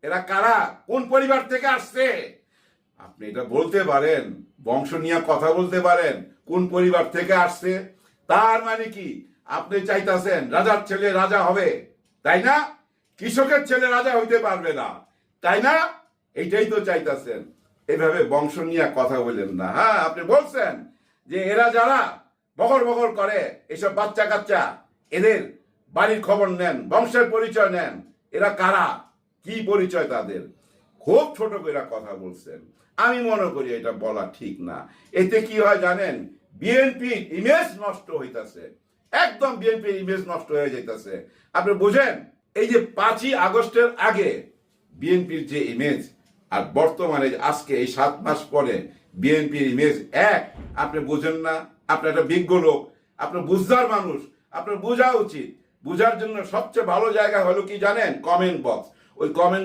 এরা কারা, কোন পরিবার থেকে আসছে? আপনি এটা বলতে পারেন, বংশ নিয়ে কথা বলতে পারেন, কোন পরিবার থেকে আসছে। তার মানে কি আপনি চাইতেছেন রাজার ছেলে রাজা হবে, তাই না? কৃষকের ছেলে রাজা হইতে পারবে না, তাই না? এইটাই তো চাইতেছেন। এভাবে বংশ নিয়ে কথা বলেন না। হ্যাঁ, আপনি বলছেন যে এরা যারা বগর বগর করে, এসব বাচ্চা কাচ্চা, এদের বাড়ির খবর নেন, বংশের পরিচয় নেন। এরা কারা, কি পরিচয় তাদের? খুব ছোট করে কথা বলছেন। আমি মনে করি এটা বলা ঠিক না। এতে কি হয় জানেন? বিএনপির ইমেজ নষ্ট হইতাছে, একদম বিএনপির ইমেজ নষ্ট হয়ে যাইতেছে। আপনি বুঝেন, এই যে 5ই আগস্টের আগে বিএনপির যে ইমেজ আর বর্তমানে আজকে এই 7 মাস পরে বিএনপির ইমেজ এক। আপনি বুঝেন না? আপনি একটা বিজ্ঞ লোক, আপনি বুঝদার মানুষ, আপনার বোঝা উচিত। বুঝার জন্য সবচেয়ে ভালো জায়গা হলো কি জানেন? Comment box. ওই কমেন্ট